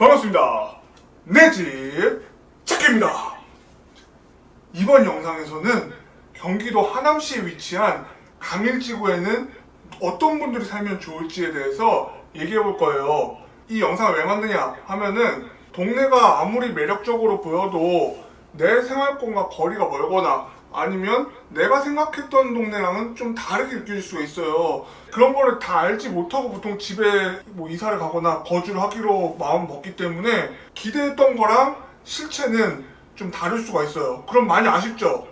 반갑습니다. 내 집 찾기입니다. 이번 영상에서는 경기도 하남시에 위치한 강일지구에는 어떤 분들이 살면 좋을지에 대해서 얘기해 볼 거예요. 이 영상을 왜 만드냐 하면은 동네가 아무리 매력적으로 보여도 내 생활권과 거리가 멀거나 아니면 내가 생각했던 동네랑은 좀 다르게 느껴질 수가 있어요. 그런 거를 다 알지 못하고 보통 집에 이사를 가거나 거주를 하기로 마음 먹기 때문에 기대했던 거랑 실체는 좀 다를 수가 있어요. 그럼 많이 아쉽죠?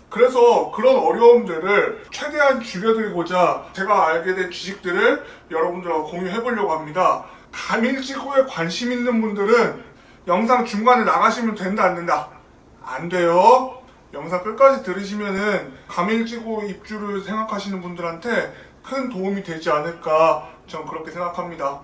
그래서 그런 어려움들을 최대한 줄여드리고자 제가 알게 된 지식들을 여러분들하고 공유해 보려고 합니다. 강일지구에 관심 있는 분들은 영상 중간에 나가시면 된다 안 된다? 안 돼요. 영상 끝까지 들으시면은 강일지구 입주를 생각하시는 분들한테 큰 도움이 되지 않을까 저는 그렇게 생각합니다.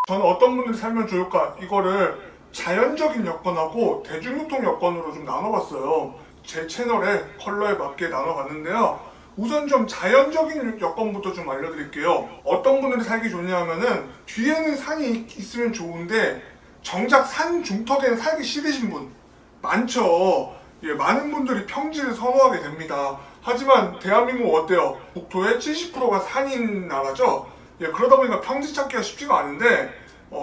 저는 어떤 분들이 살면 좋을까 이거를 자연적인 여건하고 대중교통 여건으로 좀 나눠봤어요. 제 채널에 컬러에 맞게 나눠봤는데요. 우선 좀 자연적인 여건부터 좀 알려드릴게요. 어떤 분들이 살기 좋냐 하면은 뒤에는 산이 있으면 좋은데 정작 산 중턱에는 살기 싫으신 분 많죠. 많은 분들이 평지를 선호하게 됩니다. 하지만 대한민국 어때요? 국토의 70%가 산인 나라죠? 그러다 보니까 평지 찾기가 쉽지가 않은데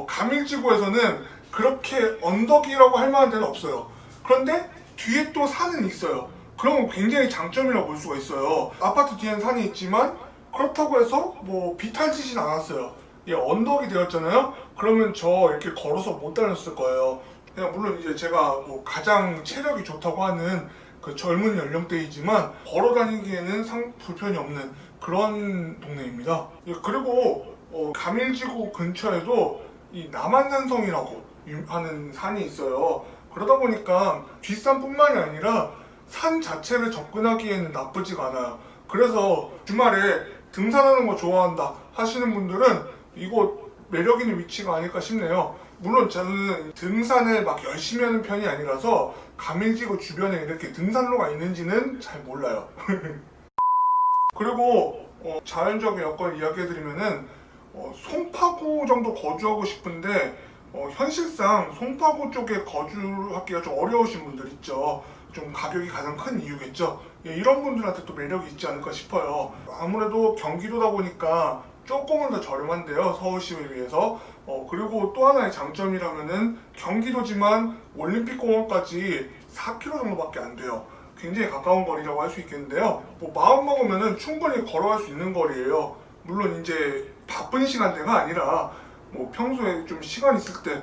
강일지구에서는 그렇게 언덕이라고 할 만한 데는 없어요. 그런데 뒤에 또 산은 있어요. 그러면 굉장히 장점이라고 볼 수가 있어요. 아파트 뒤에는 산이 있지만 그렇다고 해서 비탈지진 않았어요. 언덕이 되었잖아요? 그러면 저 이렇게 걸어서 못 다녔을 거예요. 물론 이제 제가 가장 체력이 좋다고 하는 그 젊은 연령대이지만 걸어 다니기에는 불편이 없는 그런 동네입니다. 그리고 강일지구 근처에도 이 남한산성이라고 하는 산이 있어요. 그러다 보니까 뒷산뿐만이 아니라 산 자체를 접근하기에는 나쁘지가 않아요. 그래서 주말에 등산하는 거 좋아한다 하시는 분들은 이곳 매력 있는 위치가 아닐까 싶네요. 물론 저는 등산을 막 열심히 하는 편이 아니라서 강일지구 주변에 이렇게 등산로가 있는지는 잘 몰라요. 그리고 자연적인 여건 이야기해드리면은 송파구 정도 거주하고 싶은데 현실상 송파구 쪽에 거주하기가 좀 어려우신 분들 있죠. 좀 가격이 가장 큰 이유겠죠. 이런 분들한테 또 매력이 있지 않을까 싶어요. 아무래도 경기도다 보니까 조금은 더 저렴한데요, 서울시에 비해서. 그리고 또 하나의 장점이라면은 경기도지만 올림픽공원까지 4km 정도밖에 안 돼요. 굉장히 가까운 거리라고 할 수 있겠는데요. 마음 먹으면은 충분히 걸어갈 수 있는 거리예요. 물론 이제 바쁜 시간대가 아니라 평소에 좀 시간 있을 때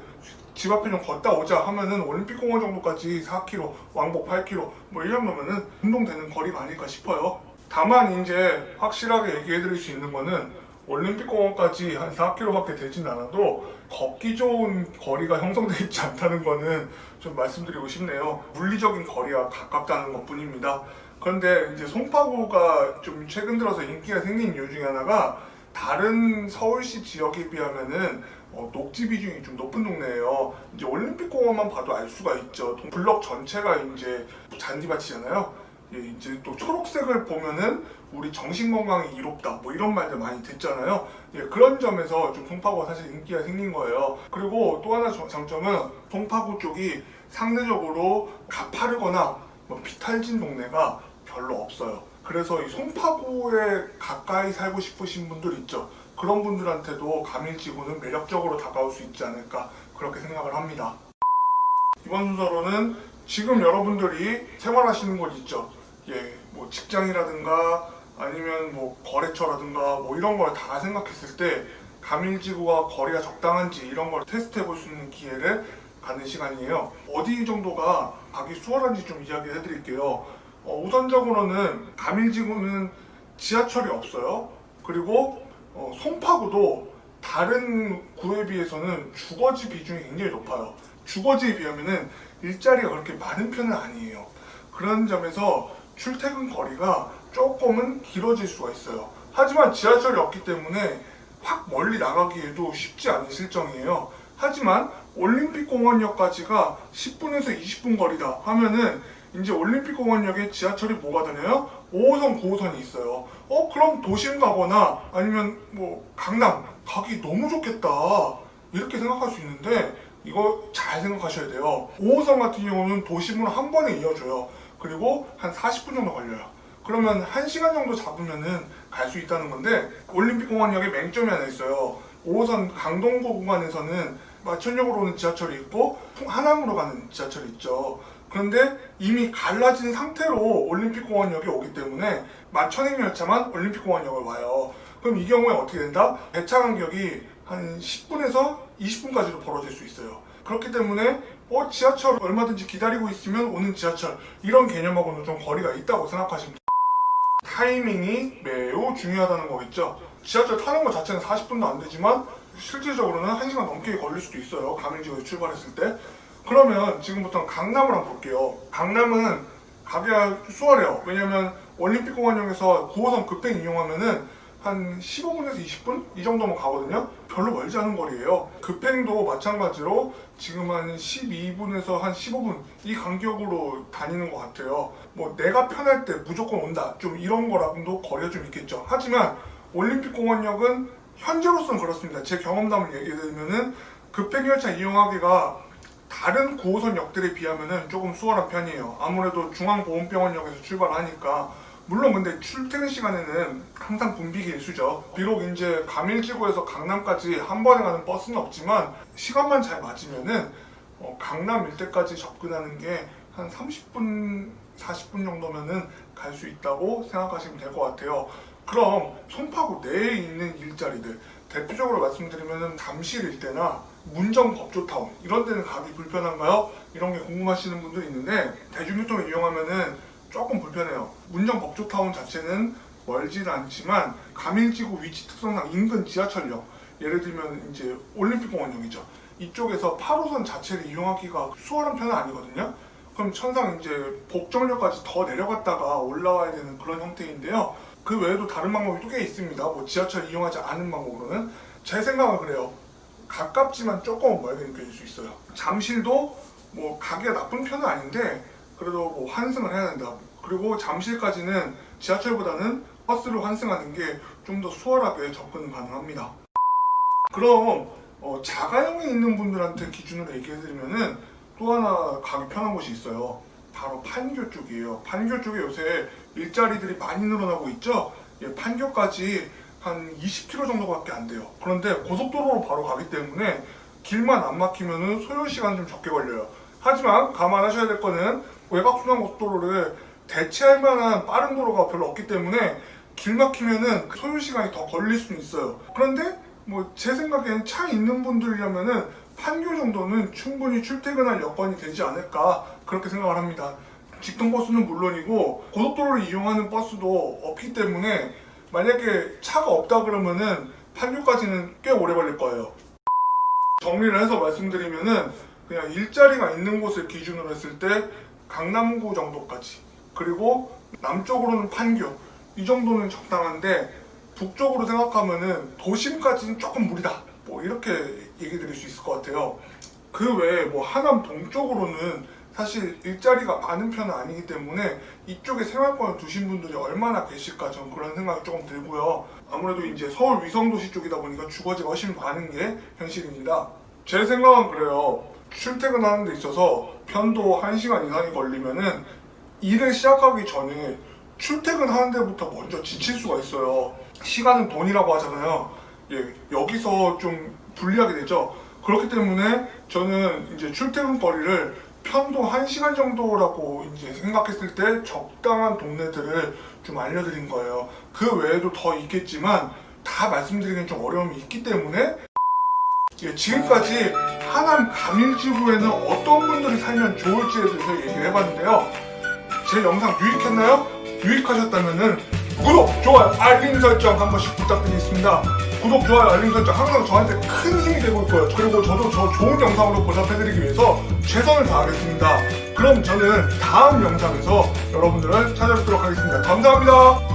집 앞에 좀 걷다 오자 하면은 올림픽공원 정도까지 4km, 왕복 8km 이 정도면은 운동되는 거리가 아닐까 싶어요. 다만 이제 확실하게 얘기해드릴 수 있는 거는 올림픽공원까지 한 4km밖에 되진 않아도 걷기 좋은 거리가 형성되어 있지 않다는 거는 좀 말씀드리고 싶네요. 물리적인 거리와 가깝다는 것 뿐입니다. 그런데 이제 송파구가 좀 최근 들어서 인기가 생긴 이유 중에 하나가 다른 서울시 지역에 비하면은 녹지 비중이 좀 높은 동네예요. 이제 올림픽공원만 봐도 알 수가 있죠. 블럭 전체가 이제 잔디밭이잖아요. 이제 또 초록색을 보면은 우리 정신 건강이 이롭다 이런 말들 많이 듣잖아요. 그런 점에서 좀 송파구가 사실 인기가 생긴 거예요. 그리고 또 하나 장점은 송파구 쪽이 상대적으로 가파르거나 비탈진 동네가 별로 없어요. 그래서 이 송파구에 가까이 살고 싶으신 분들 있죠. 그런 분들한테도 강일지구는 매력적으로 다가올 수 있지 않을까 그렇게 생각을 합니다. 이번 순서로는 지금 여러분들이 생활하시는 곳 있죠. 직장이라든가 아니면 거래처라든가 이런 걸 다 생각했을 때 강일지구와 거리가 적당한지 이런 걸 테스트해 볼 수 있는 기회를 갖는 시간이에요. 어디 정도가 가기 수월한지 좀 이야기해 드릴게요. 우선적으로는 강일지구는 지하철이 없어요. 그리고 송파구도 다른 구에 비해서는 주거지 비중이 굉장히 높아요. 주거지에 비하면은 일자리가 그렇게 많은 편은 아니에요. 그런 점에서 출퇴근 거리가 조금은 길어질 수가 있어요. 하지만 지하철이 없기 때문에 확 멀리 나가기에도 쉽지 않은 실정이에요. 하지만 올림픽공원역까지가 10분에서 20분 거리다 하면은 이제 올림픽공원역에 지하철이 뭐가 다녀요? 5호선, 9호선이 있어요. 그럼 도심 가거나 아니면 강남 가기 너무 좋겠다 이렇게 생각할 수 있는데 이거 잘 생각하셔야 돼요. 5호선 같은 경우는 도심으로 한 번에 이어져요. 그리고 한 40분 정도 걸려요. 그러면 1시간 정도 잡으면은 갈 수 있다는 건데, 올림픽공원역에 맹점이 하나 있어요. 5호선 강동구 구간에서는 마천역으로 오는 지하철이 있고 하남으로 가는 지하철이 있죠. 그런데 이미 갈라진 상태로 올림픽공원역에 오기 때문에 마천행 열차만 올림픽공원역을 와요. 그럼 이 경우에 어떻게 된다? 배차 간격이 한 10분에서 20분까지도 벌어질 수 있어요. 그렇기 때문에 지하철 얼마든지 기다리고 있으면 오는 지하철, 이런 개념하고는 좀 거리가 있다고 생각하시면 돼요. 타이밍이 매우 중요하다는 거겠죠. 지하철 타는 것 자체는 40분도 안 되지만 실질적으로는 1시간 넘게 걸릴 수도 있어요. 가맹지구에 출발했을 때. 그러면 지금부터 강남을 한번 볼게요. 강남은 가기가 수월해요. 왜냐면 올림픽공원역에서 9호선 급행 이용하면은 한 15분에서 20분? 이 정도면 가거든요. 별로 멀지 않은 거리예요. 급행도 마찬가지로 지금 한 12분에서 한 15분 이 간격으로 다니는 것 같아요. 뭐 내가 편할 때 무조건 온다, 좀 이런 거랑도 거리가 좀 있겠죠. 하지만 올림픽공원역은 현재로서는 그렇습니다. 제 경험담을 얘기해드리면은 급행열차 이용하기가 다른 9호선 역들에 비하면은 조금 수월한 편이에요. 아무래도 중앙보훈병원역에서 출발하니까. 물론 근데 출퇴근 시간에는 항상 붐비기 일쑤죠. 비록 이제 가밀지구에서 강남까지 한 번에 가는 버스는 없지만 시간만 잘 맞으면은 강남 일대까지 접근하는 게 한 30분, 40분 정도면은 갈 수 있다고 생각하시면 될 것 같아요. 그럼 송파구 내에 있는 일자리들, 대표적으로 말씀드리면은 잠실 일대나 문정 법조타운, 이런 데는 가기 불편한가요? 이런 게 궁금하시는 분들이 있는데, 대중교통을 이용하면은 조금 불편해요. 문정 법조타운 자체는 멀지는 않지만 가밀지구 위치 특성상 인근 지하철역, 예를 들면 이제 올림픽공원역이죠. 이쪽에서 8호선 자체를 이용하기가 수월한 편은 아니거든요. 그럼 천상 이제 복정역까지 더 내려갔다가 올라와야 되는 그런 형태인데요. 그 외에도 다른 방법이 또 꽤 있습니다. 뭐 지하철 이용하지 않은 방법으로는. 제 생각은 그래요. 가깝지만 조금 멀게 느껴질 수 있어요. 잠실도 뭐 가기가 나쁜 편은 아닌데 그래도 뭐 환승을 해야 된다. 그리고 잠실까지는 지하철보다는 버스로 환승하는 게 좀 더 수월하게 접근 가능합니다. 그럼 자가용이 있는 분들한테 기준으로 얘기해드리면은 또 하나 가기 편한 곳이 있어요. 바로 판교 쪽이에요. 판교 쪽에 요새 일자리들이 많이 늘어나고 있죠. 판교까지 한 20km 정도밖에 안 돼요. 그런데 고속도로로 바로 가기 때문에 길만 안 막히면은 소요 시간 좀 적게 걸려요. 하지만 감안하셔야 될 거는 외곽순환고속도로를 대체할 만한 빠른 도로가 별로 없기 때문에 길 막히면은 소요 시간이 더 걸릴 수는 있어요. 그런데 뭐 제 생각엔 차 있는 분들이라면은 판교 정도는 충분히 출퇴근할 여건이 되지 않을까, 그렇게 생각을 합니다. 직통버스는 물론이고 고속도로를 이용하는 버스도 없기 때문에 만약에 차가 없다 그러면은 판교까지는 꽤 오래 걸릴 거예요. 정리를 해서 말씀드리면은 그냥 일자리가 있는 곳을 기준으로 했을 때 강남구 정도까지, 그리고 남쪽으로는 판교, 이 정도는 적당한데 북쪽으로 생각하면은 도심까지는 조금 무리다, 뭐 이렇게 얘기 드릴 수 있을 것 같아요. 그 외에 뭐 하남 동쪽으로는 사실 일자리가 많은 편은 아니기 때문에 이쪽에 생활권을 두신 분들이 얼마나 계실까, 저는 그런 생각이 조금 들고요. 아무래도 이제 서울 위성도시 쪽이다 보니까 주거지가 훨씬 많은 게 현실입니다. 제 생각은 그래요. 출퇴근하는 데 있어서 편도 1시간 이상이 걸리면은 일을 시작하기 전에 출퇴근하는 데부터 먼저 지칠 수가 있어요. 시간은 돈이라고 하잖아요. 여기서 좀 불리하게 되죠. 그렇기 때문에 저는 이제 출퇴근 거리를 편도 1시간 정도라고 이제 생각했을 때 적당한 동네들을 좀 알려드린 거예요. 그 외에도 더 있겠지만 다 말씀드리기는 좀 어려움이 있기 때문에 지금까지 하남 가밀지구에는 어떤 분들이 살면 좋을지에 대해서 얘기를 해봤는데요. 제 영상 유익했나요? 유익하셨다면은 구독, 좋아요, 알림 설정 한 번씩 부탁드리겠습니다. 구독, 좋아요, 알림 설정 항상 저한테 큰 힘이 되고 있고요. 그리고 저도 저 좋은 영상으로 보답해드리기 위해서 최선을 다하겠습니다. 그럼 저는 다음 영상에서 여러분들을 찾아뵙도록 하겠습니다. 감사합니다.